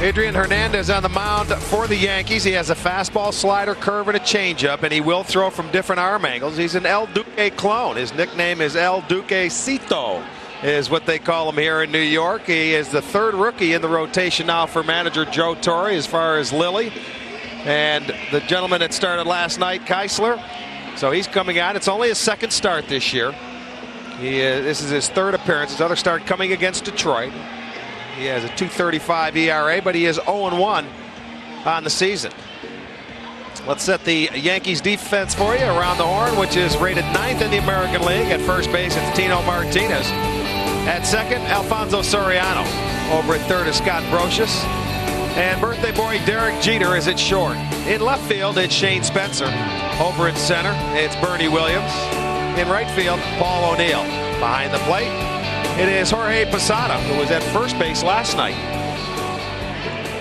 Adrian Hernandez on the mound for the Yankees. He has a fastball, slider, curve, and a changeup, and he will throw from different arm angles. He's an El Duque clone. His nickname is El Duquecito, is what they call him here in New York. He is the third rookie in the rotation now for manager Joe Torre as far as Lilly. And the gentleman that started last night, Keisler. So he's coming out. It's only his second start this year. This is his third appearance. His other start coming against Detroit. He has a 2.35 ERA, but he is 0-1 on the season. Let's set the Yankees defense for you. Around the horn, which is rated 9th in the American League. At first base, it's Tino Martinez. At second, Alfonso Soriano. Over at third is Scott Brocious. And birthday boy Derek Jeter is at short. In left field, it's Shane Spencer. Over at center, it's Bernie Williams. In right field, Paul O'Neill. Behind the plate, it is Jorge Posada, who was at first base last night.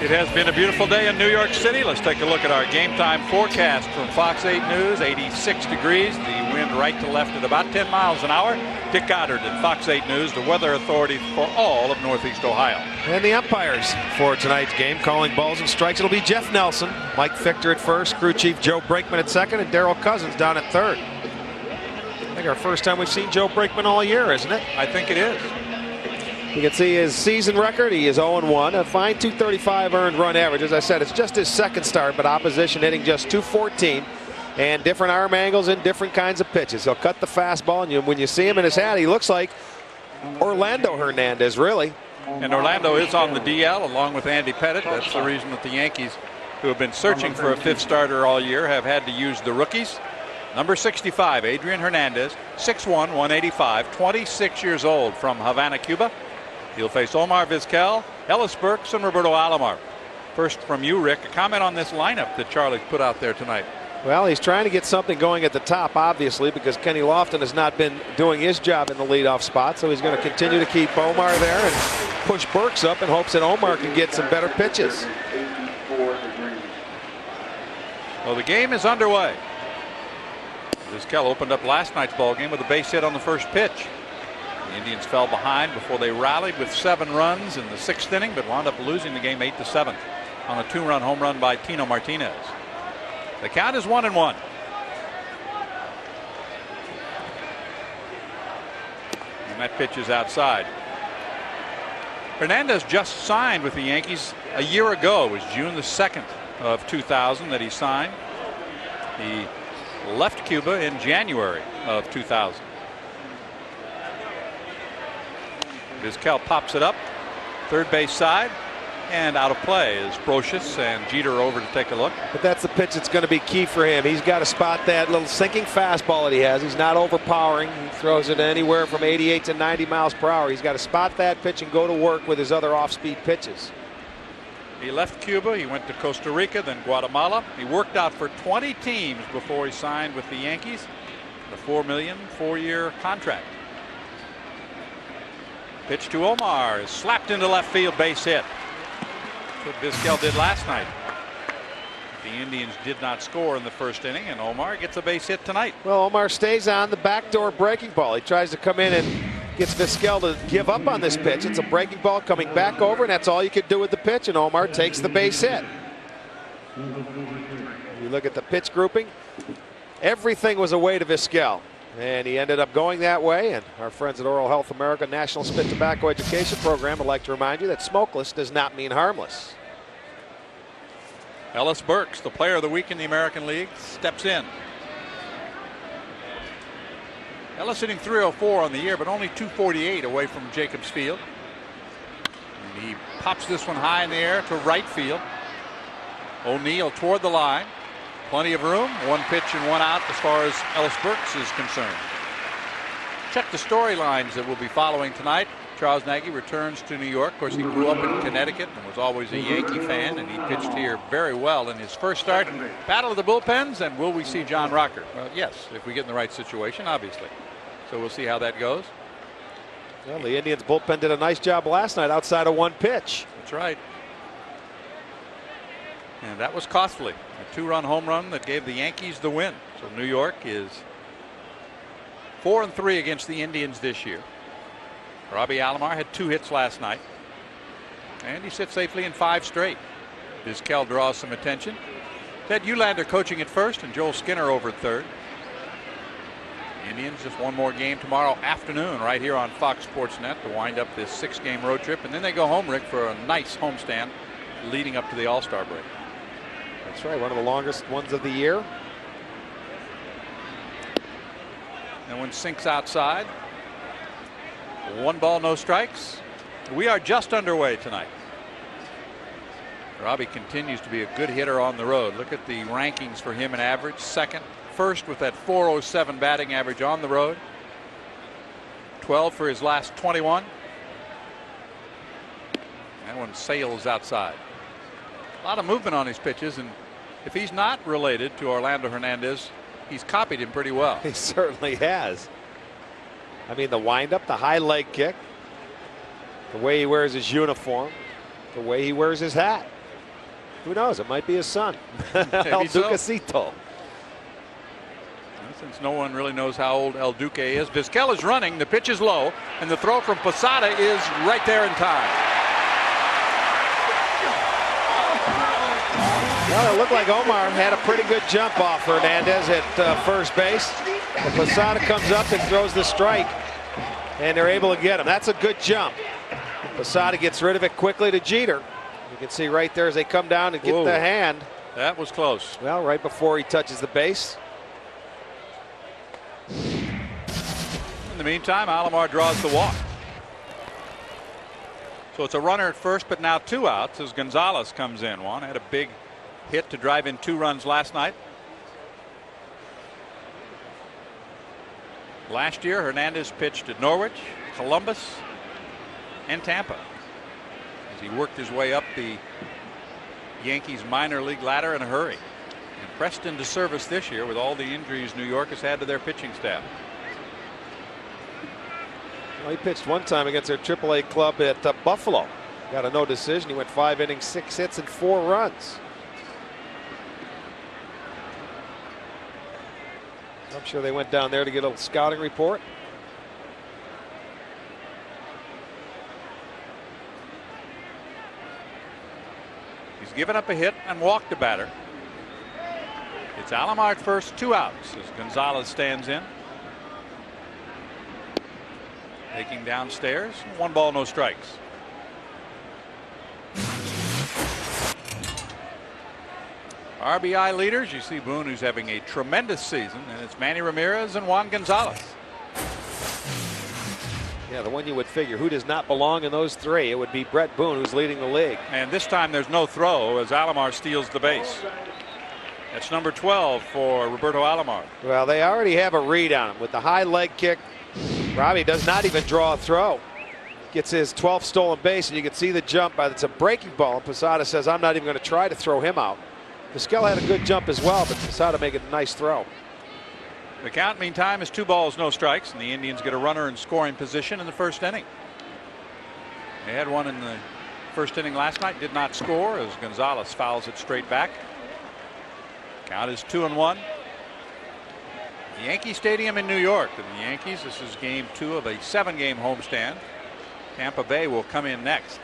It has been a beautiful day in New York City. Let's take a look at our game time forecast from Fox 8 News. 86 degrees. The wind right to left at about 10 miles an hour. Dick Goddard at Fox 8 News, the weather authority for all of Northeast Ohio. And the umpires for tonight's game calling balls and strikes. It'll be Jeff Nelson, Mike Fichter at first, crew chief Joe Brakeman at second, and Darrell Cousins down at third. I think our first time we've seen Joe Brakeman all year, isn't it? I think it is. You can see his season record. He is 0-1, a fine 235 earned run average. As I said, it's just his second start, but opposition hitting just 214, and different arm angles and different kinds of pitches. He'll cut the fastball, and when you see him in his hat, he looks like Orlando Hernandez, really. And Orlando is on the DL along with Andy Pettitte. That's the reason that the Yankees, who have been searching for a fifth starter all year, have had to use the rookies. Number 65, Adrian Hernandez, 6'1", 185, 26 years old, from Havana, Cuba. He'll face Omar Vizquel, Ellis Burks, and Roberto Alomar. First from you, Rick, a comment on this lineup that Charlie put out there tonight. Well, he's trying to get something going at the top, obviously, because Kenny Lofton has not been doing his job in the leadoff spot. So he's going to continue to keep Omar there and push Burks up in hopes that Omar can get some better pitches. Well, the game is underway. Vizquel opened up last night's ball game with a base hit on the first pitch. The Indians fell behind before they rallied with 7 runs in the 6th inning, but wound up losing the game 8-7 on a 2-run home run by Tino Martinez. The count is 1-1. And that pitch is outside. Hernandez just signed with the Yankees a year ago. It was June the 2nd of 2000 that he signed. He left Cuba in January of 2000. Vizquel pops it up, third base side, and out of play is Brocious, and Jeter over to take a look. But that's the pitch that's going to be key for him. He's got to spot that little sinking fastball that he has. He's not overpowering. He throws it anywhere from 88 to 90 miles per hour. He's got to spot that pitch and go to work with his other off-speed pitches. He left Cuba. He went to Costa Rica, then Guatemala. He worked out for 20 teams before he signed with the Yankees. The $4 million 4-year contract. Pitch to Omar is slapped into left field, base hit. That's what Vizquel did last night. The Indians did not score in the first inning, and Omar gets a base hit tonight. Well, Omar stays on the backdoor breaking ball. He tries to come in and gets Vizquel to give up on this pitch. It's a breaking ball coming back over, and that's all you could do with the pitch, and Omar takes the base hit. You look at the pitch grouping. Everything was away to Vizquel. And he ended up going that way. And our friends at Oral Health America National Spit Tobacco Education Program would like to remind you that smokeless does not mean harmless. Ellis Burks, the player of the week in the American League, steps in. Ellis hitting .304 on the year, but only .248 away from Jacobs Field. And he pops this one high in the air to right field. O'Neill toward the line. Plenty of room, 1 pitch and 1 out as far as Ellis Burks is concerned. Check the storylines that we'll be following tonight. Charles Nagy returns to New York. Of course, he grew up in Connecticut and was always a Yankee fan, and he pitched here very well in his first start. Battle of the bullpens, and will we see John Rocker? Well, yes, if we get in the right situation, obviously. So we'll see how that goes. Well, the Indians bullpen did a nice job last night outside of 1 pitch. That's right. And that was costly. A 2-run home run that gave the Yankees the win. So New York is 4-3 against the Indians this year. Robbie Alomar had 2 hits last night. And he sits safely in 5 straight. Vizquel draws some attention. Ted Eulander coaching at first and Joel Skinner over at third. Indians just one more game tomorrow afternoon right here on Fox Sports Net to wind up this 6-game road trip. And then they go home, Rick, for a nice homestand leading up to the All-Star break. That's right, one of the longest ones of the year. And one sinks outside. 1 ball, no strikes. We are just underway tonight. Robbie continues to be a good hitter on the road. Look at the rankings for him in average. Second, first with that .407 batting average on the road. 12 for his last 21. That one sails outside. A lot of movement on his pitches, and if he's not related to Orlando Hernandez, he's copied him pretty well. He certainly has. I mean, the windup, the high leg kick, the way he wears his uniform, the way he wears his hat. Who knows? It might be his son, El Duquecito. Since no one really knows how old El Duque is, Vizquel is running. The pitch is low, and the throw from Posada is right there in time. Well, it looked like Omar had a pretty good jump off Hernandez at first base. But Posada comes up and throws the strike, and they're able to get him. That's a good jump. Posada gets rid of it quickly to Jeter. You can see right there as they come down and get the hand. That was close. Well, right before he touches the base. In the meantime, Alomar draws the walk. So it's a runner at first, but now 2 outs as Gonzalez comes in. Juan had a big hit to drive in 2 runs last night. Last year, Hernandez pitched at Norwich, Columbus, and Tampa as he worked his way up the Yankees minor league ladder in a hurry. And pressed into service this year with all the injuries New York has had to their pitching staff. Well, he pitched one time against their AAA club at Buffalo. Got a no decision. He went 5 innings, 6 hits, and 4 runs. I'm sure they went down there to get a little scouting report. He's given up a hit and walked a batter. It's Alomar at first, 2 outs as Gonzalez stands in. Taking downstairs, 1 ball, no strikes. RBI leaders, you see Boone, who's having a tremendous season, and it's Manny Ramirez and Juan Gonzalez. Yeah, the one you would figure who does not belong in those 3. It would be Brett Boone, who's leading the league. And this time there's no throw as Alomar steals the base. That's number 12 for Roberto Alomar. Well, they already have a read on him with the high leg kick. Robbie does not even draw a throw. Gets his 12th stolen base, and you can see the jump. It's a breaking ball, and Posada says, I'm not even going to try to throw him out. Vizquel had a good jump as well, but Posada making a nice throw. The count, meantime, is 2 balls, no strikes, and the Indians get a runner in scoring position in the first inning. They had one in the first inning last night, did not score as Gonzalez fouls it straight back. Count is 2-1. Yankee Stadium in New York, and the Yankees, this is game 2 of a 7-game homestand. Tampa Bay will come in next.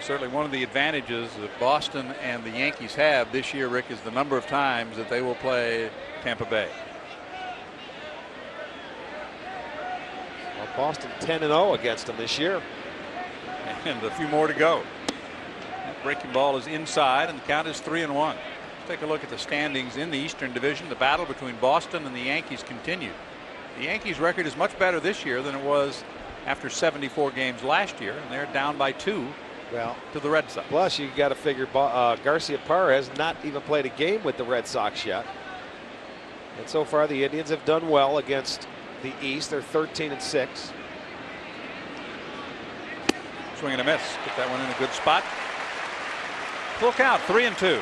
Certainly one of the advantages that Boston and the Yankees have this year, Rick, is the number of times that they will play Tampa Bay. Well, Boston 10-0 against them this year. And a few more to go. That breaking ball is inside, and the count is 3-1. Let's take a look at the standings in the Eastern Division. The battle between Boston and the Yankees continued. The Yankees' record is much better this year than it was after 74 games last year, and they're down by 2. Well, to the Red Sox. Plus, you got to figure Garcia Parra has not even played a game with the Red Sox yet. And so far, the Indians have done well against the East. They're 13-6. Swing and a miss. Get that one in a good spot. Full count, 3-2.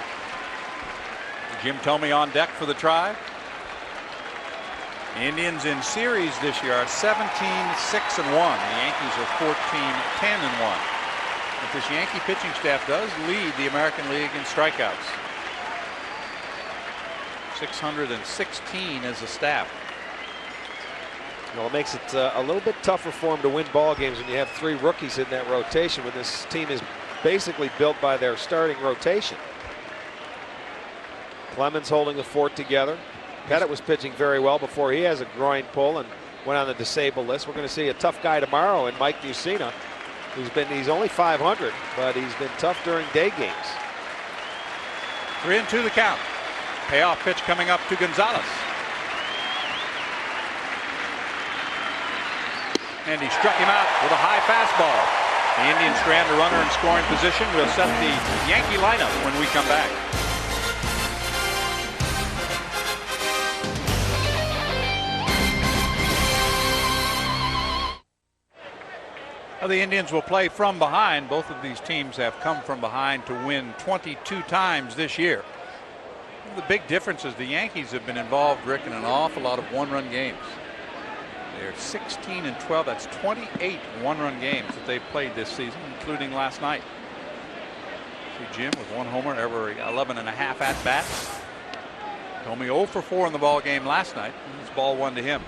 Jim Thome on deck for the try. The Indians in series this year are 17-6-1. The Yankees are 14-10-1. But this Yankee pitching staff does lead the American League in strikeouts. 616 as a staff. Well, it makes it a little bit tougher for him to win ball games when you have 3 rookies in that rotation, when this team is basically built by their starting rotation. Clemens holding the fort together. Pettit was pitching very well before he has a groin pull and went on the disabled list. We're going to see a tough guy tomorrow in Mike Mussina. He's only .500, but he's been tough during day games. 3-2 the count. Payoff pitch coming up to Gonzalez. And he struck him out with a high fastball. The Indians strand a runner in scoring position. We'll set the Yankee lineup when we come back. Well, the Indians will play from behind. Both of these teams have come from behind to win 22 times this year. The big difference is the Yankees have been involved, Rick, in an awful lot of one-run games. They're 16-12. That's 28 one-run games that they've played this season, including last night. See Jim with 1 homer every 11.5 at-bats. Only 0 for 4 in the ball game last night. It's ball 1 to him.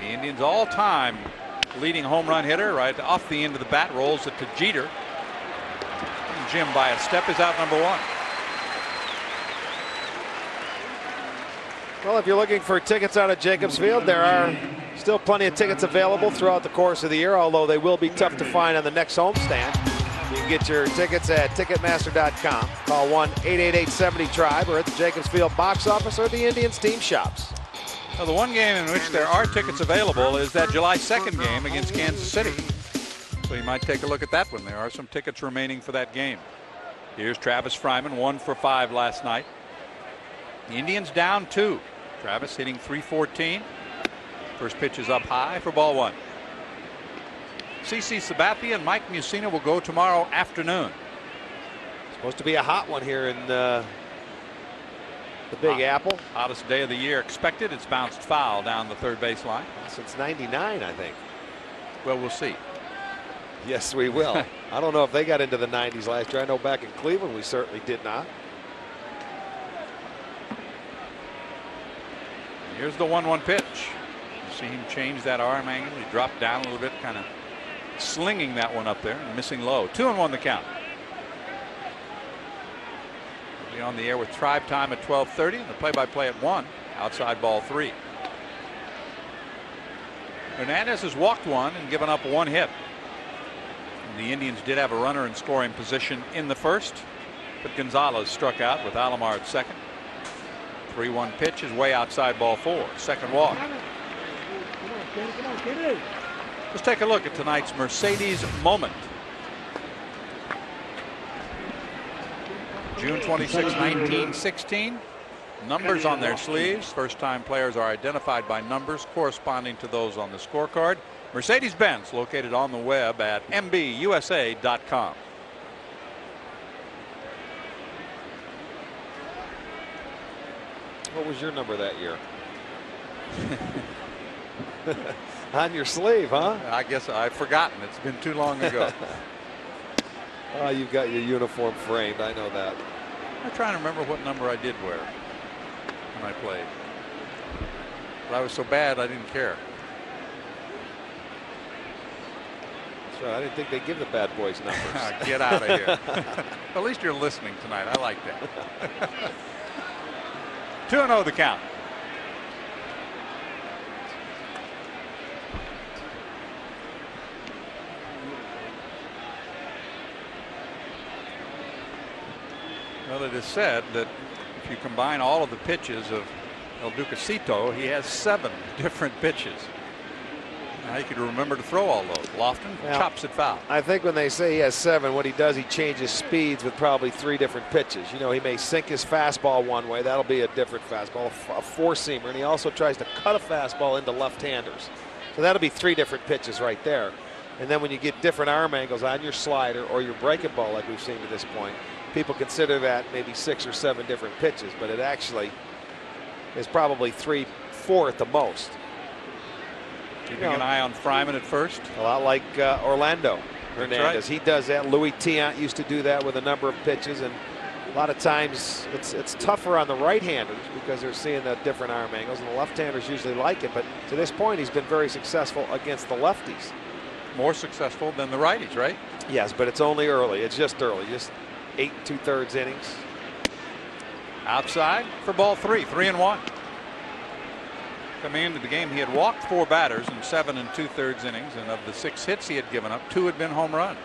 The Indians all-time leading home run hitter, right off the end of the bat, rolls it to Jeter. And Jim, by a step, is out number 1. Well, if you're looking for tickets out at Jacobs Field, there are still plenty of tickets available throughout the course of the year, although they will be tough to find on the next homestand. You can get your tickets at Ticketmaster.com. Call 1-888-70-TRIBE or at the Jacobs Field box office or the Indians team shops. Now, the one game in which there are tickets available is that July 2nd game against Kansas City. So you might take a look at that one. There are some tickets remaining for that game. Here's Travis Fryman, 1 for 5 last night. The Indians down 2. Travis hitting .314. First pitch is up high for ball 1. CC Sabathia and Mike Mussina will go tomorrow afternoon. Supposed to be a hot one here in the Big Apple. Hottest day of the year expected. It's bounced foul down the third baseline. Since '99, I think. Well, we'll see. Yes, we will. I don't know if they got into the 90s last year. I know back in Cleveland we certainly did not. Here's the 1-1 pitch. You see him change that arm angle. He dropped down a little bit, kind of slinging that one up there and missing low. 2-1 the count. We'll be on the air with Tribe Time at 12:30 and the play-by-play at 1. Outside ball 3. Hernandez has walked 1 and given up 1 hit. And the Indians did have a runner in scoring position in the first, but Gonzalez struck out with Alomar at second. 3-1 pitch is way outside ball 4. Second walk. Let's take a look at tonight's Mercedes moment. June 26, 1916. Numbers on their sleeves. First time players are identified by numbers corresponding to those on the scorecard. Mercedes-Benz, located on the web at mbusa.com. What was your number that year? On your sleeve, huh? I guess I've forgotten. It's been too long ago. Oh, you've got your uniform framed. I know that. I'm trying to remember what number I did wear when I played. But I was so bad I didn't care. That's right. I didn't think they'd give the bad boys numbers. Get out of here. At least you're listening tonight. I like that. 2-0 the count. Well, it is said that if you combine all of the pitches of El Duquecito, he has 7 different pitches. Now he could remember to throw all those. Lofton chops it foul. I think when they say he has 7, what he does, he changes speeds with probably 3 different pitches. You know, he may sink his fastball one way. That'll be a different fastball, a four-seamer, and he also tries to cut a fastball into left-handers. So that'll be 3 different pitches right there. And then when you get different arm angles on your slider or your breaking ball, like we've seen to this point, people consider that maybe 6 or 7 different pitches, but it actually is probably 3, 4 at the most. Keeping an eye on Fryman at first. A lot like Orlando Hernandez. Right. He does that. Louis Tiant used to do that with a number of pitches, and A lot of times it's tougher on the right-handers because they're seeing the different arm angles, and the left-handers usually like it. But to this point, he's been very successful against the lefties. More successful than the righties, right? Yes, but it's only early. It's just early. Just 8 2/3 innings. Outside for ball 3, 3-1. Coming into the game, he had walked 4 batters in 7 2/3 innings, and of the 6 hits he had given up, 2 had been home runs.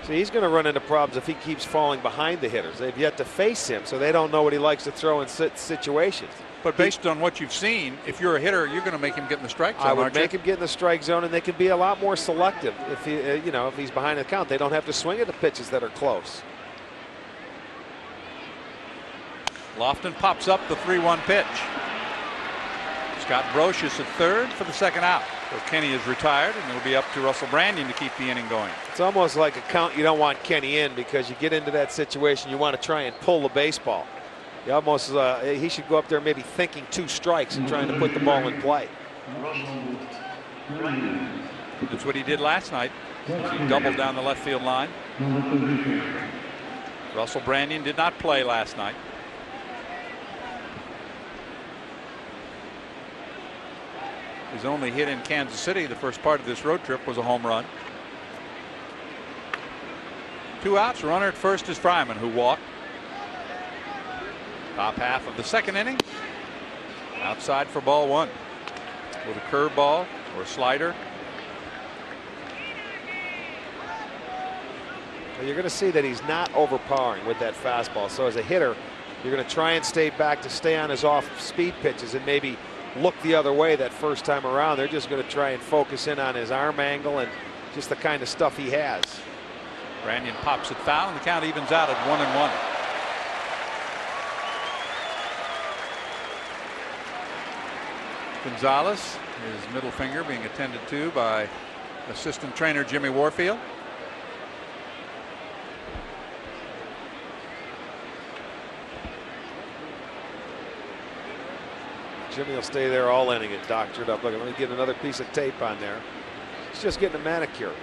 So he's going to run into problems if he keeps falling behind the hitters. They've yet to face him, so they don't know what he likes to throw in situations. But based on what you've seen, if you're a hitter, you're going to make him get in the strike zone. I would make him get in the strike zone, and they can be a lot more selective if he, if he's behind the count. They don't have to swing at the pitches that are close. Lofton pops up the 3-1 pitch. Scott Brocious at third for the second out. So Kenny is retired, and it'll be up to Russell Brandon to keep the inning going. It's almost like a count you don't want Kenny in, because you get into that situation, you want to try and pull the baseball. You almost he should go up there maybe thinking 2 strikes and trying to put the ball in play. That's what he did last night. He doubled down the left field line. Russell Brandon did not play last night. His only hit in Kansas City the first part of this road trip was a home run. 2 outs, runner at first is Fryman, who walked. Top half of the second inning. Outside for ball 1. With a curveball or a slider. Well, you're going to see that he's not overpowering with that fastball. So as a hitter, you're going to try and stay back to stay on his off-speed pitches and maybe look the other way that first time around. They're just going to try and focus in on his arm angle and just the kind of stuff he has. Brandon pops it foul, and the count evens out at 1-1. Gonzalez, his middle finger being attended to by assistant trainer Jimmy Warfield. Jimmy will stay there all inning and doctor it up. Look, let me get another piece of tape on there. He's just getting a manicure.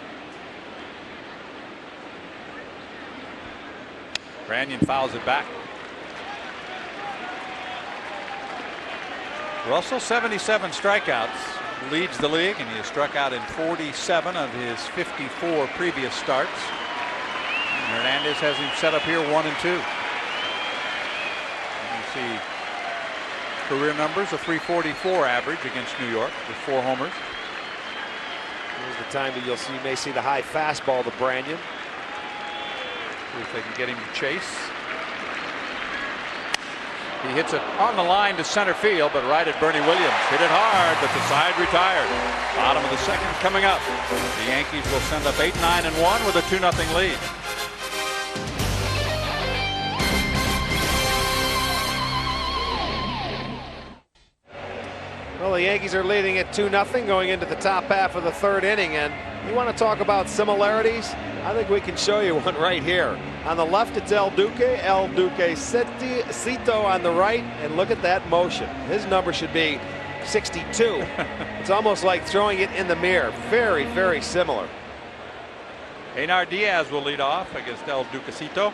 Brandon fouls it back. Russell, 77 strikeouts, leads the league, and he has struck out in 47 of his 54 previous starts. And Hernandez has him set up here 1-2. You see career numbers, a 344 average against New York with 4 homers. Here's the time that you may see the high fastball to Brandon. See if they can get him to chase. He hits it on the line to center field, but right at Bernie Williams. Hit it hard, but the side retired. Bottom of the second coming up. The Yankees will send up 8, 9, and 1 with a 2-0 lead. Well, the Yankees are leading at 2-0 going into the top half of the 3rd inning. And you want to talk about similarities? I think we can show you one right here. On the left, it's El Duquecito on the right. And look at that motion. His number should be 62. It's almost like throwing it in the mirror. Very, very similar. Einar Diaz will lead off against El Duquecito.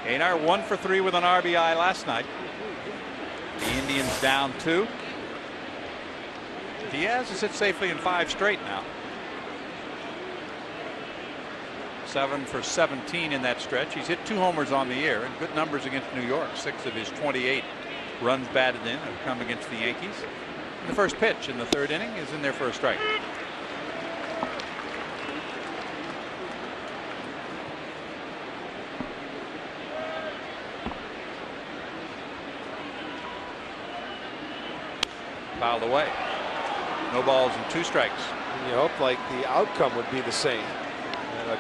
Einar 1 for 3 with an RBI last night. The Indians down 2. Diaz has hit safely in 5 straight now. 7 for 17 in that stretch. He's hit 2 homers on the year and good numbers against New York. 6 of his 28 runs batted in have come against the Yankees. And the first pitch in the 3rd inning is in there for a strike. Fouled away. No balls and 2 strikes. And you hope like the outcome would be the same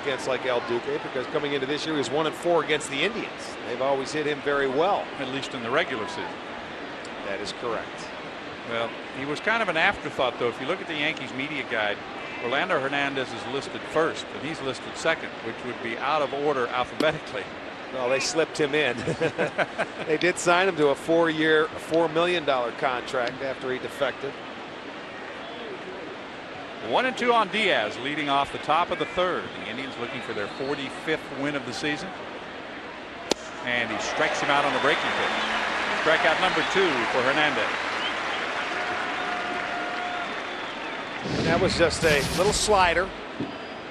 against like El Duque, because coming into this year he was 1-4 against the Indians. They've always hit him very well, at least in the regular season. That is correct. Well, he was kind of an afterthought, though. If you look at the Yankees media guide, Orlando Hernandez is listed first, and he's listed second, which would be out of order alphabetically. Well, they slipped him in. They did sign him to a 4-year, $4 million contract after he defected. 1-2 on Diaz, leading off the top of the 3rd. The Indians looking for their 45th win of the season. And he strikes him out on the breaking pitch. Strikeout number 2 for Hernandez. And that was just a little slider.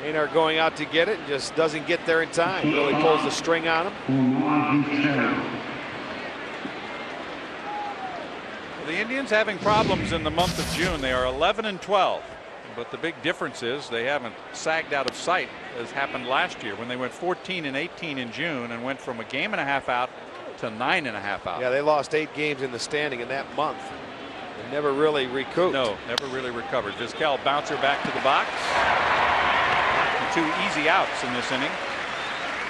Maynard going out to get it and just doesn't get there in time. Really pulls the string on him. The Indians having problems in the month of June. They are 11-12. But the big difference is they haven't sagged out of sight as happened last year when they went 14-18 in June and went from a game and a half out to 9.5 out. Yeah, they lost 8 games in the standing in that month. They never really recouped. No, never really recovered. Vizquel bouncer back to the box. And 2 easy outs in this inning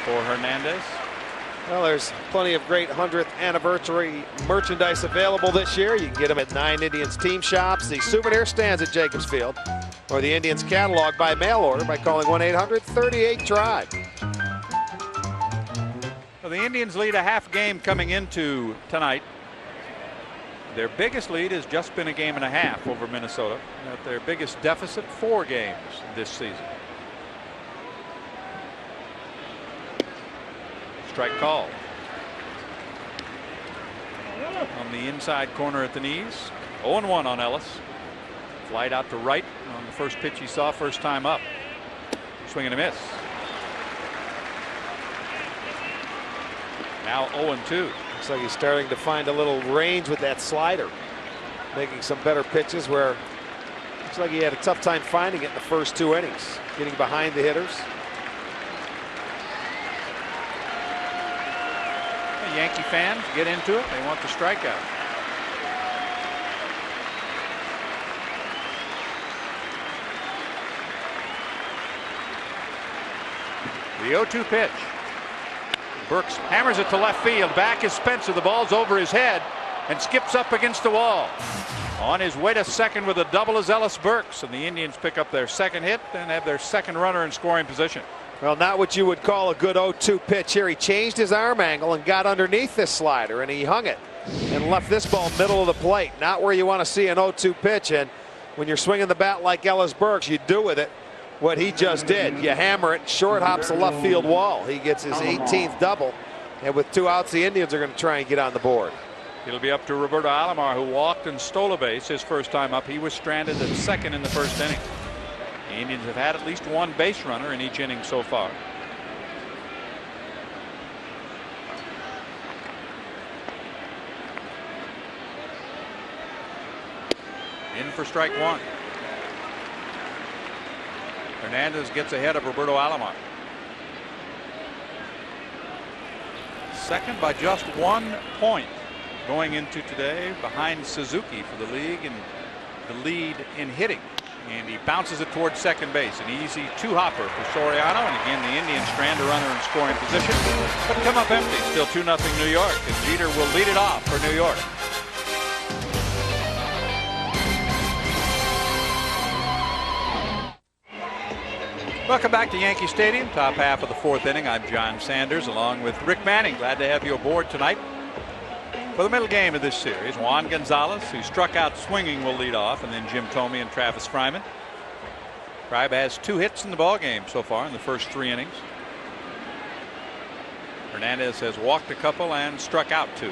for Hernandez. Well, there's plenty of great 100th anniversary merchandise available this year. You can get them at 9 Indians team shops, the souvenir stands at Jacobs Field, or the Indians catalog by mail order by calling 1-800-38-TRIBE. Well, the Indians lead a half game coming into tonight. Their biggest lead has just been a game and a half over Minnesota. At their biggest deficit, 4 games this season. Strike call. On the inside corner at the knees. 0-1 on Ellis. Flight out to right on the first pitch he saw first time up. Swing and a miss. Now 0-2. Looks like he's starting to find a little range with that slider. Making some better pitches where looks like he had a tough time finding it in the first 2 innings. Getting behind the hitters. The Yankee fans get into it. They want the strikeout. The 0-2 pitch. Burks hammers it to left field. Back is Spencer. The ball's over his head and skips up against the wall. On his way to second with a double is Ellis Burks, and the Indians pick up their second hit and have their second runner in scoring position. Well, not what you would call a good 0-2 pitch here. He changed his arm angle and got underneath this slider, and he hung it and left this ball middle of the plate. Not where you want to see an 0-2 pitch. And when you're swinging the bat like Ellis Burks, you do with it what he just did. You hammer it, short hops the left field wall. He gets his 18th double, and with 2 outs, the Indians are going to try and get on the board. It'll be up to Roberto Alomar, who walked and stole a base his first time up. He was stranded at second in the first inning. The Indians have had at least 1 base runner in each inning so far. In for strike 1. Hernandez gets ahead of Roberto Alomar. Second by just 1 point going into today, behind Suzuki for the league and the lead in hitting. And he bounces it towards second base. An easy 2-hopper for Soriano. And again, the Indians strand a runner in scoring position, but come up empty. Still 2-0 New York. And Jeter will lead it off for New York. Welcome back to Yankee Stadium. Top half of the 4th inning. I'm John Sanders along with Rick Manning. Glad to have you aboard tonight. For the middle game of this series, Juan Gonzalez, who struck out swinging, will lead off, and then Jim Thome and Travis Fryman. Tribe has 2 hits in the ballgame so far in the first 3 innings. Hernandez has walked a couple and struck out 2.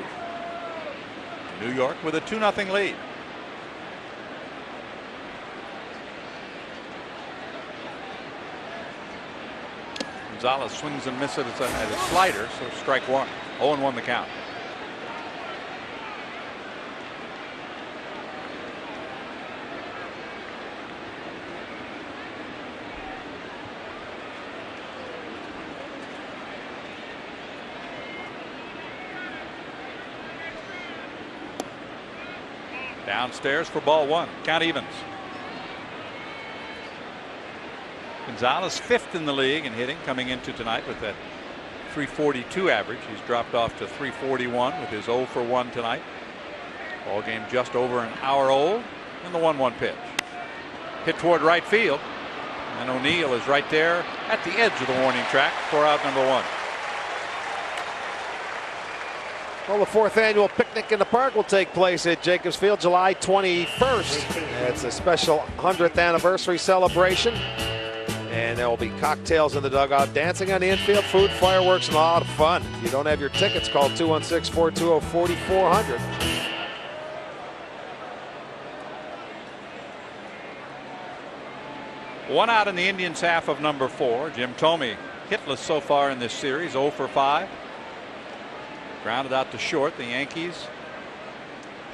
New York with a 2-0 lead. Gonzalez swings and misses at a slider, so strike 1. 0-1 the count. Downstairs for ball 1. Count evens. Gonzalez 5th in the league in hitting coming into tonight with that .342 average. He's dropped off to .341 with his 0 for 1 tonight. Ball game just over an hour old, and the 1-1 pitch. Hit toward right field, and O'Neill is right there at the edge of the warning track for out number 1. Well, the 4th annual picnic in the park will take place at Jacobs Field July 21st. It's a special 100th anniversary celebration. And there will be cocktails in the dugout, dancing on the infield, food, fireworks, and a lot of fun. If you don't have your tickets, call 216-420-4400. One out in the Indians' half of number 4. Jim Thome hitless so far in this series, 0 for 5. Grounded out to short. The Yankees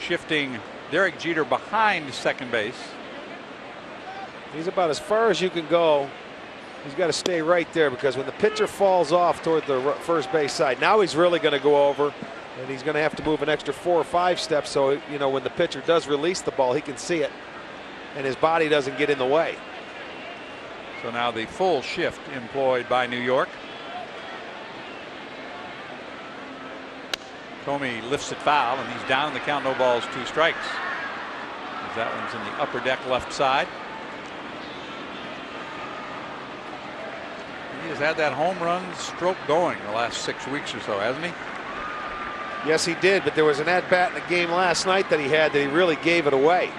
shifting Derek Jeter behind second base. He's about as far as you can go. He's got to stay right there, because when the pitcher falls off toward the first base side, now he's really going to go over, and he's going to have to move an extra 4 or 5 steps, so you know when the pitcher does release the ball, he can see it and his body doesn't get in the way. So now the full shift employed by New York. Thome lifts it foul, and he's down in the count, no balls, 2 strikes. That one's in the upper deck left side. He has had that home run stroke going the last 6 weeks or so, hasn't he? Yes, he did, but there was an at-bat in the game last night that he had that he really gave it away.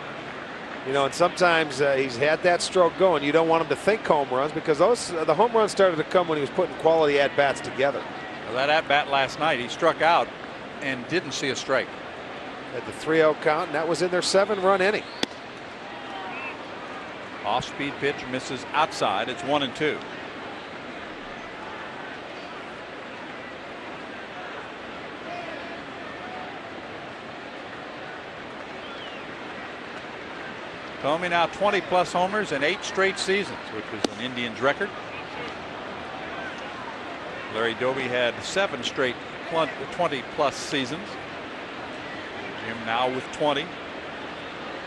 You know, and sometimes he's had that stroke going. You don't want him to think home runs, because the home runs started to come when he was putting quality at-bats together. Well, that at-bat last night, he struck out and didn't see a strike. At the 3-0 count, and that was in their 7-run inning. Off-speed pitch misses outside. It's 1-2. Thome now 20+ homers in 8 straight seasons, which was an Indians record. Larry Doby had 7 straight 20+ seasons. Jim now with 20.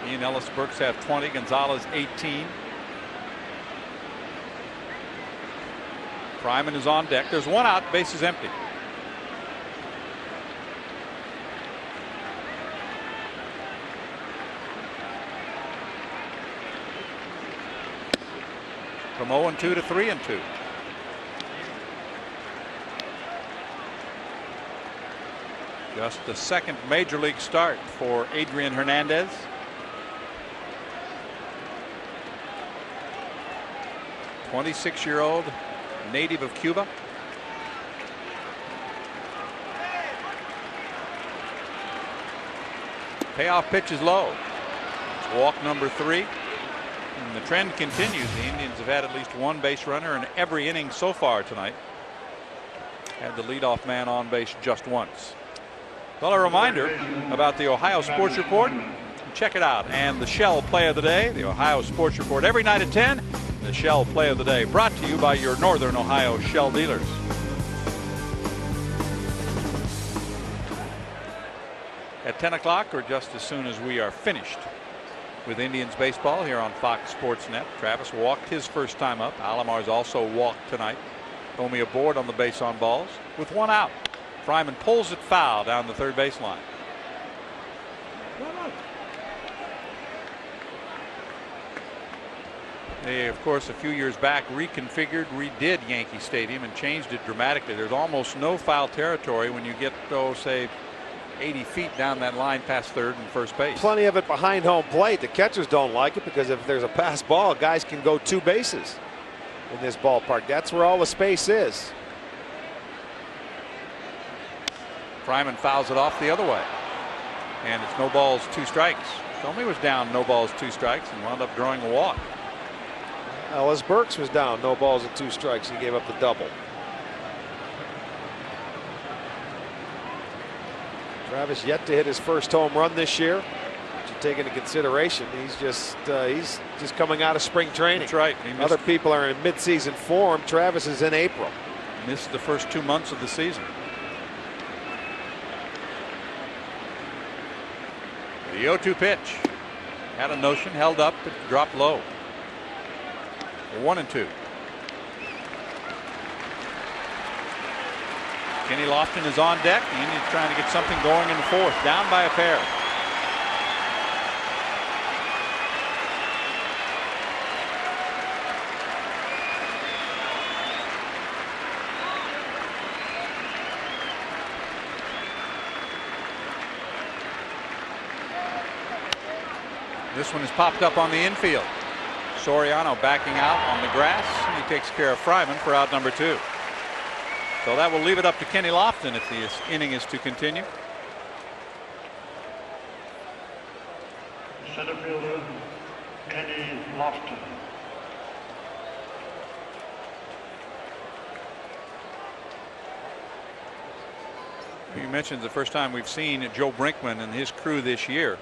Ian Ellis Burks have 20. Gonzalez 18. Fryman is on deck. There's 1 out. Base is empty. From 0-2 to 3-2. Just the second major league start for Adrian Hernandez. '26-year-old native of Cuba. Payoff pitch is low. It's walk number 3. And the trend continues. The Indians have had at least 1 base runner in every inning so far tonight. Had the leadoff man on base just once. Well, a reminder about the Ohio Sports Report. Check it out. And the Shell Play of the Day, the Ohio Sports Report, every night at 10. The Shell Play of the Day, brought to you by your Northern Ohio Shell dealers. At 10 o'clock, or just as soon as we are finished with Indians baseball here on Fox Sports Net. Travis walked his first time up. Alomar's also walked tonight. Thome aboard on the base on balls with 1 out. Fryman pulls it foul down the third baseline. They, of course, a few years back redid Yankee Stadium and changed it dramatically. There's almost no foul territory when you get, say, 80 feet down that line past third and first base. Plenty of it behind home plate. The catchers don't like it, because if there's a pass ball, guys can go 2 bases in this ballpark. That's where all the space is. Fryman fouls it off the other way, and it's no balls, 2 strikes. Thome was down no balls, 2 strikes, and wound up drawing a walk. Ellis Burks was down no balls and 2 strikes. He gave up the double. Travis yet to hit his first home run this year. But you take into consideration he's just coming out of spring training. That's right. Other people are in midseason form. Travis is in April. Missed the first 2 months of the season. The 0-2 pitch. Had a notion, held up, but dropped low. 1-2. Kenny Lofton is on deck. The Indians trying to get something going in the 4th. Down by a pair. This one is popped up on the infield. Soriano backing out on the grass. and he takes care of Fryman for out number 2. So that will leave it up to Kenny Lofton if the inning is to continue. Center fielder Kenny Lofton. You mentioned the first time we've seen Joe Brinkman and his crew this year.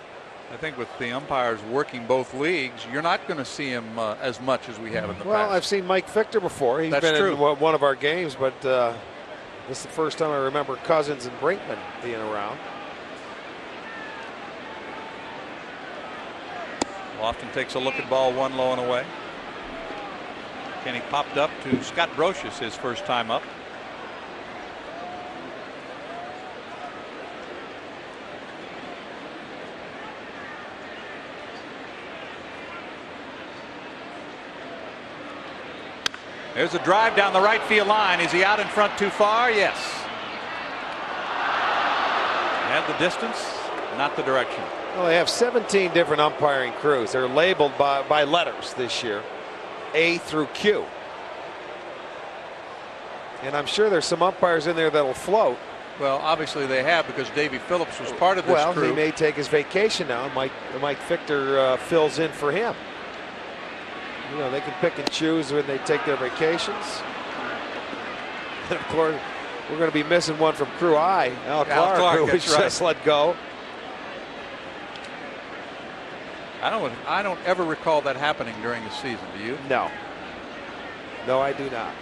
I think with the umpires working both leagues, you're not going to see him as much as we have in the Well, past. I've seen Mike Fichter before. He's That's been true. in one of our games, but this is the first time I remember Cousins and Brinkman being around. Lofton takes a look at ball 1 low and away. Kenny popped up to Scott Brocious his first time up. There's a drive down the right field line. Is he out in front too far? Yes. Had the distance, not the direction. Well, they have 17 different umpiring crews. They're labeled by letters this year, A through Q. And I'm sure there's some umpires in there that'll float. Well, obviously they have, because Davey Phillips was part of this well, crew. he may take his vacation now. Mike Fichter fills in for him. You know, they can pick and choose when they take their vacations. And of course, we're going to be missing one from Crew I, Al Clark, who was just let go. I don't ever recall that happening during the season. Do you? No. No, I do not.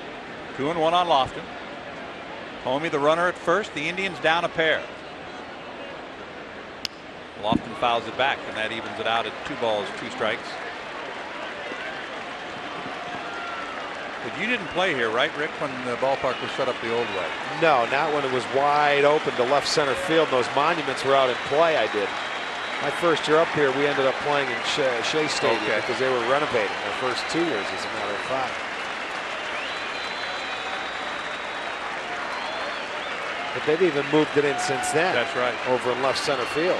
2-1 on Lofton. Homie, the runner at first. The Indians down a pair. Lofton fouls it back, and that evens it out at 2 balls, 2 strikes. But you didn't play here, right, Rick, when the ballpark was set up the old way? No, not when it was wide open to left center field. Those monuments were out in play. I did. My first year up here, we ended up playing in Shea Stadium because they were renovating their first 2 years, as a matter of fact. But they've even moved it in since then. That's right. Over in left center field.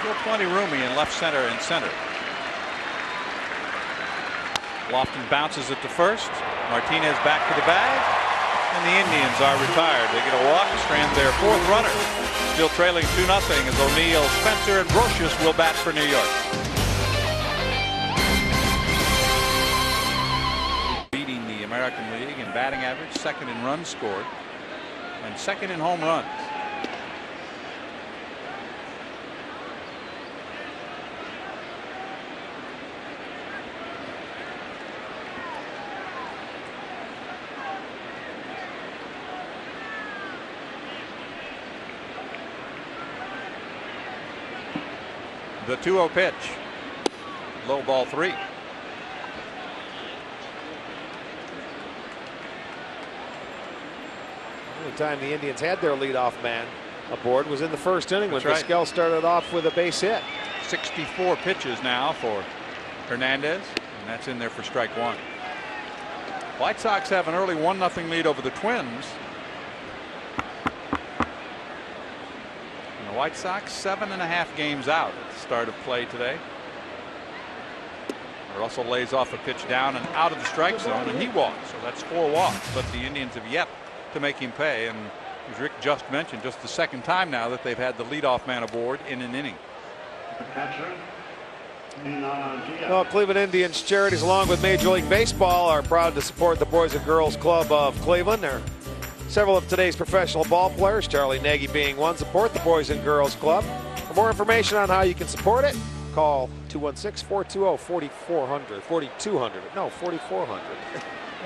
Still plenty roomy in left center and center. Lofton bounces it to first. Martinez back to the bag. And the Indians are retired. They get a walk, strand their 4th runner. Still trailing 2-0 as O'Neill, Spencer, and Brocious will bat for New York. Leading the American League in batting average, 2nd in runs scored, and 2nd in home runs. The 2-0 pitch. Low ball 3. The only time the Indians had their leadoff man aboard was in the first inning when That's right. Vizquel started off with a base hit. 64 pitches now for Hernandez, and that's in there for strike 1. White Sox have an early 1-0 lead over the Twins. And the White Sox 7.5 games out at the start of play today. Russell lays off a pitch down and out of the strike zone, and he walks. So that's 4 walks, but the Indians have yet to make him pay. And as Rick just mentioned, just the 2nd time now that they've had the leadoff man aboard in an inning. Well, Cleveland Indians charities, along with Major League Baseball, are proud to support the Boys and Girls Club of Cleveland. There are several of today's professional ball players, Charlie Nagy being one. Support the Boys and Girls Club. For more information on how you can support it, call 216-420-4400, 4200. No, 4400. Well,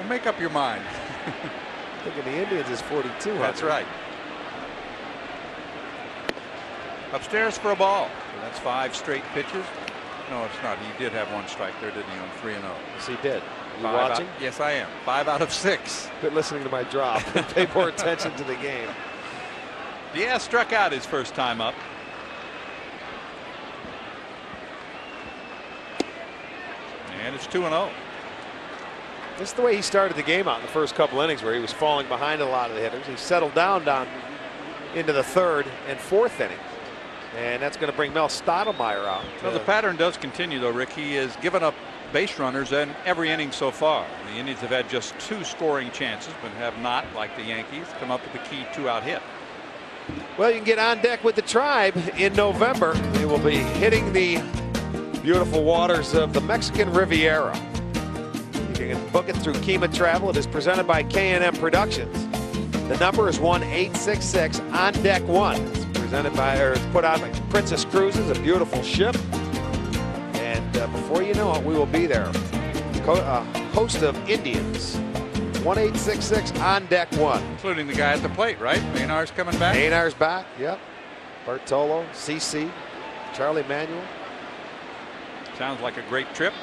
make up your mind. Thinking the Indians is 4200. That's right. Upstairs for a ball. So that's 5 straight pitches. No, it's not. He did have 1 strike there, didn't he, on 3-0? Yes, he did. You 5 watching? Yes, I am. 5 out of 6. Quit listening to my drop. Pay more attention to the game. Diaz struck out his first time up. And it's 2-0. This is the way he started the game out in the first couple innings, where he was falling behind a lot of the hitters. He settled down into the 3rd and 4th inning. And that's going to bring Mel Stottlemyre out. Well, the pattern does continue, though, Rick. He has given up base runners in every inning so far. The Indians have had just 2 scoring chances, but have not, like the Yankees, come up with the key 2-out hit. Well, you can get on deck with the Tribe in November. They will be hitting the beautiful waters of the Mexican Riviera. You can book it through Kima Travel. It is presented by K&M Productions. The number is 1-866-ON-DECK-1. It's presented by, or it's put out by Princess Cruises, a beautiful ship. And before you know it, we will be there. A host of Indians. 1-866-ON-DECK-1. Including the guy at the plate, right? Maynard's coming back. Maynard's back, yep. Bartolo, CC, Charlie Manuel. Sounds like a great trip.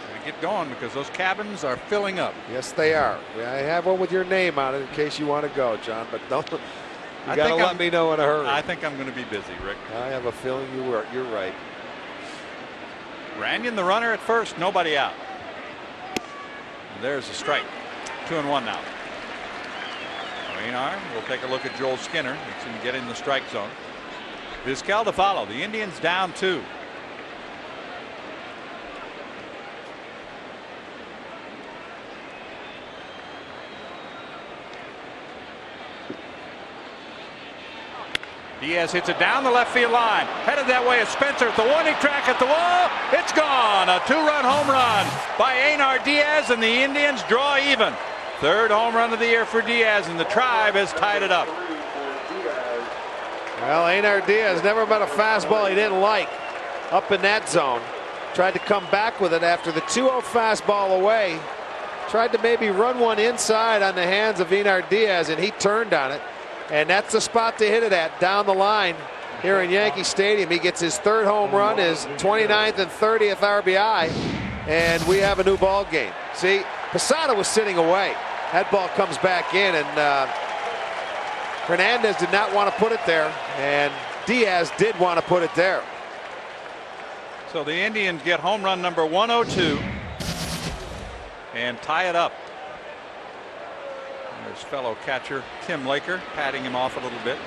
Gotta get going because those cabins are filling up. Yes, they are. I have one with your name on it in case you want to go, John, but don't. You got to let me know in a hurry. I think I'm going to be busy, Rick. I have a feeling you're right. Ranyon, the runner at first, nobody out. And there's a strike. 2-1 now. Maynard will take a look at Joel Skinner. He can get in the strike zone. Vizquel to follow. The Indians down 2. Diaz hits it down the left field line. Headed that way is Spencer at the warning track at the wall. It's gone. A 2-run home run by Einar Diaz, and the Indians draw even. 3rd home run of the year for Diaz, and the Tribe has tied it up. Well, Einar Diaz never met a fastball he didn't like up in that zone. Tried to come back with it after the 2-0 fastball away. Tried to maybe run one inside on the hands of Einar Diaz, and he turned on it. And that's the spot to hit it at, down the line here in Yankee Stadium. He gets his 3rd home run, his 29th and 30th RBI, and we have a new ball game. See, Posada was sitting away. That ball comes back in, and Hernandez did not want to put it there, and Diaz did want to put it there. So the Indians get home run number 102 and tie it up. There's fellow catcher Tim Laker patting him off a little bit.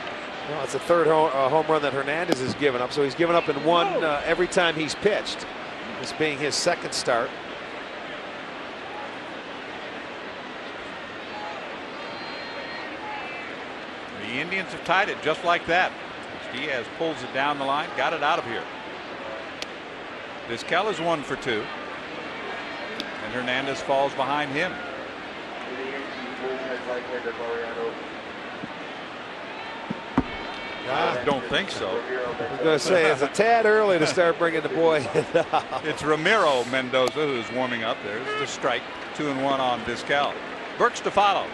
Well, it's the 3rd home run that Hernandez has given up, so he's given up in one every time he's pitched, this being his 2nd start. The Indians have tied it just like that. Diaz pulls it down the line, got it out of here. Vizquel is 1 for 2, and Hernandez falls behind him. I don't think so. I was going to say it's a tad early to start bringing the boy in. It's Ramiro Mendoza who's warming up. There's the strike. 2-1 on Vizquel. Burks to follow.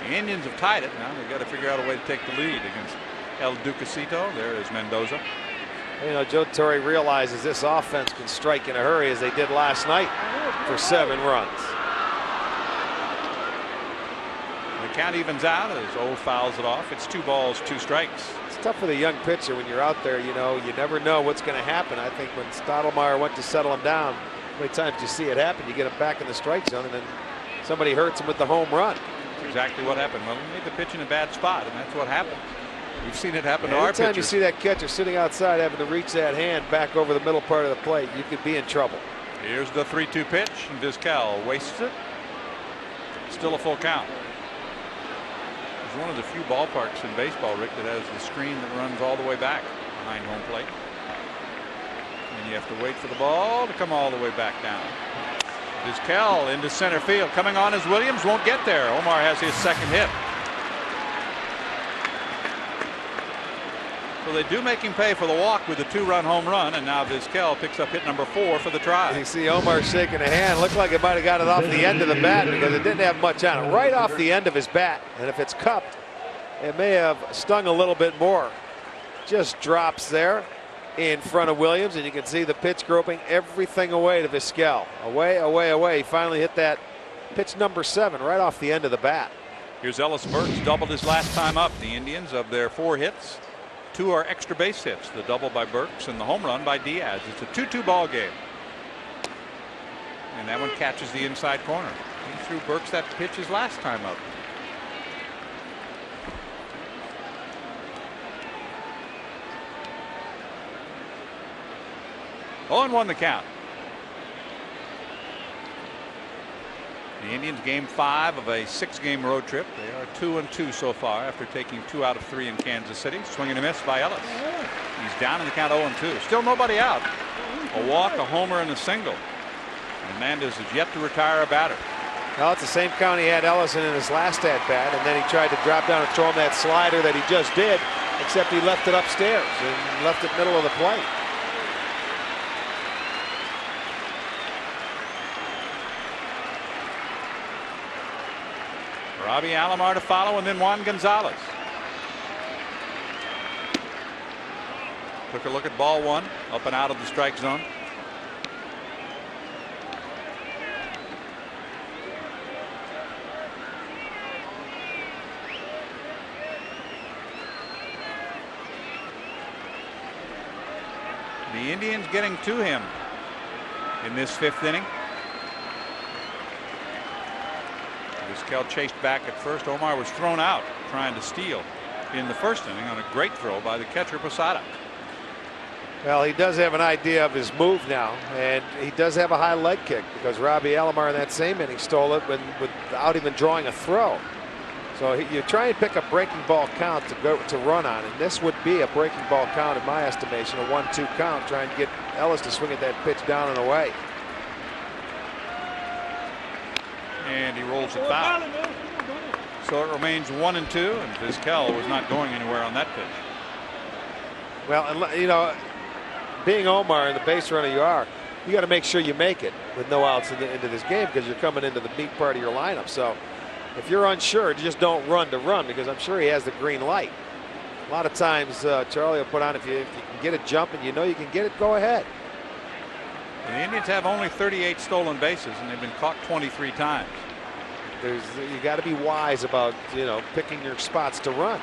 The Indians have tied it. Now they've got to figure out a way to take the lead against El Duquecito. There is Mendoza. You know, Joe Torre realizes this offense can strike in a hurry, as they did last night for 7 runs. The count evens out as O fouls it off. It's 2 balls, 2 strikes. It's tough for the young pitcher when you're out there. You know, you never know what's going to happen. I think when Stottlemyre went to settle him down, how many times you see it happen? You get him back in the strike zone, and then somebody hurts him with the home run. That's exactly what happened. Well, he made the pitch in a bad spot, and that's what happened. We've seen it happen to our pitchers. Anytime you see that catcher sitting outside having to reach that hand back over the middle part of the plate, you could be in trouble. Here's the 3-2 pitch, and Vizquel wastes it. Still a full count. It's one of the few ballparks in baseball, Rick, that has the screen that runs all the way back behind home plate. And you have to wait for the ball to come all the way back down. Vizquel into center field. Coming on as Williams won't get there. Omar has his 2nd hit. So they do make him pay for the walk with a 2-run home run, and now Vizquel picks up hit number 4 for the Tribe. You see Omar shaking a hand. Looked like it might have got it off the end of the bat because it didn't have much on it. Right off the end of his bat, and if it's cupped, it may have stung a little bit more. Just drops there in front of Williams, and you can see the pitch groping everything away to Vizquel. Away, away, away. He finally hit that pitch number 7 right off the end of the bat. Here's Ellis Burks, doubled his last time up. The Indians, of their 4 hits, 2 are extra base hits. The double by Burks and the home run by Diaz. It's a 2-2 ball game. And that one catches the inside corner. He threw Burks that pitch his last time up. 0-1 the count. The Indians game 5 of a 6-game road trip. They are 2-2 so far after taking 2 out of 3 in Kansas City. Swing and a miss by Ellis. He's down in the count 0-2. Still nobody out. A walk, a homer, and a single. Hernandez is yet to retire a batter. Well, it's the same count he had Ellison in his last at bat, and then he tried to drop down and throw him that slider that he just did, except he left it upstairs and left it middle of the plate. Robbie Alomar to follow, and then Juan Gonzalez. Took a look at ball 1, up and out of the strike zone. The Indians getting to him in this 5th inning. Vizquel chased back at first. Omar was thrown out trying to steal in the 1st inning on a great throw by the catcher Posada. Well, he does have an idea of his move now, and he does have a high leg kick because Robbie Alomar in that same inning stole it without even drawing a throw. So you try and pick a breaking ball count to run on, and this would be a breaking ball count in my estimation, a 1-2 count, trying to get Ellis to swing at that pitch down and away. And he rolls it foul. So it remains 1-2, and Vizquel was not going anywhere on that pitch. Well, you know, being Omar and the base runner you got to make sure you make it with no outs into this game because you're coming into the meat part of your lineup. So if you're unsure, just don't run to run because I'm sure he has the green light. A lot of times Charlie will put on if you can get it jumping, you know you can get it, go ahead. The Indians have only 38 stolen bases and they've been caught 23 times. You got to be wise about picking your spots to run.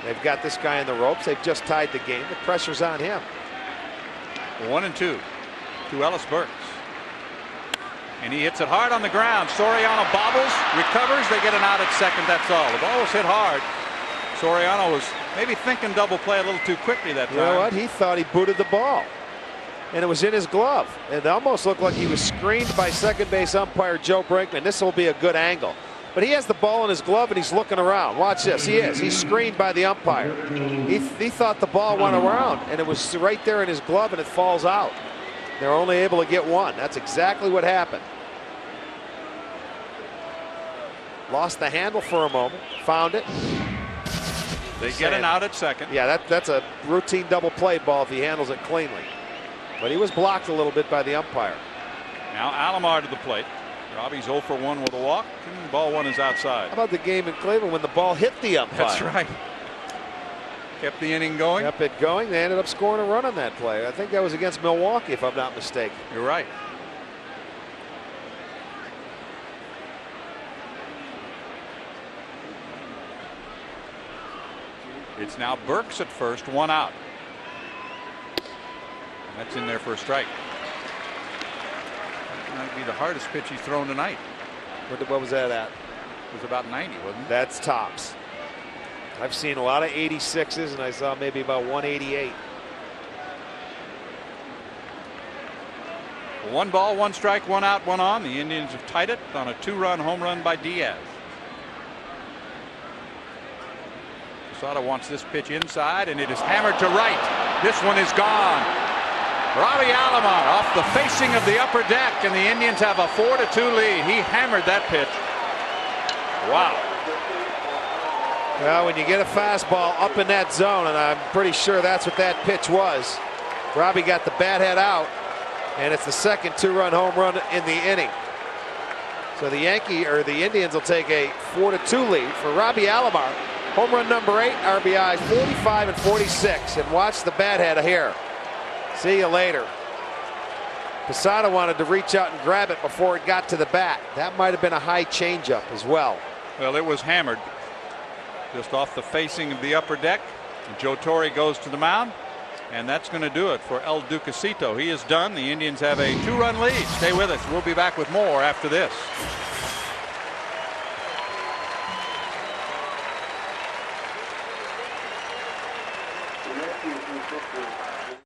They've got this guy in the ropes. They've just tied the game. The pressure's on him. 1-2 to Ellis Burks. And he hits it hard on the ground. Soriano bobbles, recovers. They get an out at second. That's all. The ball was hit hard. Soriano was maybe thinking double play a little too quickly that time. You know what? He thought he booted the ball. And it was in his glove. It almost looked like he was screened by second base umpire Joe Brinkman. This will be a good angle. But he has the ball in his glove and he's looking around. Watch this. He is. He's screened by the umpire. He thought the ball went around and it was right there in his glove and it falls out. They're only able to get one. That's exactly what happened. Lost the handle for a moment. Found it. They get an out at second. Yeah, that's a routine double play ball if he handles it cleanly. But he was blocked a little bit by the umpire. Now Alomar to the plate. Robbie's 0 for 1 with a walk. And ball 1 is outside. How about the game in Cleveland when the ball hit the umpire? That's right. Kept the inning going. Kept it going. They ended up scoring a run on that play. I think that was against Milwaukee, if I'm not mistaken. You're right. It's now Burks at first, 1 out. And that's in there for a strike. That might be the hardest pitch he's thrown tonight. What was that at? It was about 90, wasn't it? That's tops. I've seen a lot of 86s, and I saw maybe about 188. 1 ball, 1 strike, 1 out, 1 on. The Indians have tied it on a 2-run home run by Diaz. Posada wants this pitch inside, and it is hammered to right. This one is gone. Robbie Alomar off the facing of the upper deck, and the Indians have a 4-2 lead. He hammered that pitch. Wow. Well, when you get a fastball up in that zone, and I'm pretty sure that's what that pitch was, Robbie got the bat head out, and it's the second 2-run home run in the inning. So the Indians will take a 4-2 lead for Robbie Alomar. Home run number 8, RBIs 45 and 46, and watch the bat head here. See you later. Posada wanted to reach out and grab it before it got to the bat. That might have been a high changeup as well. Well, it was hammered just off the facing of the upper deck. And Joe Torre goes to the mound, and that's going to do it for El Duquecito. He is done. The Indians have a 2-run lead. Stay with us. We'll be back with more after this.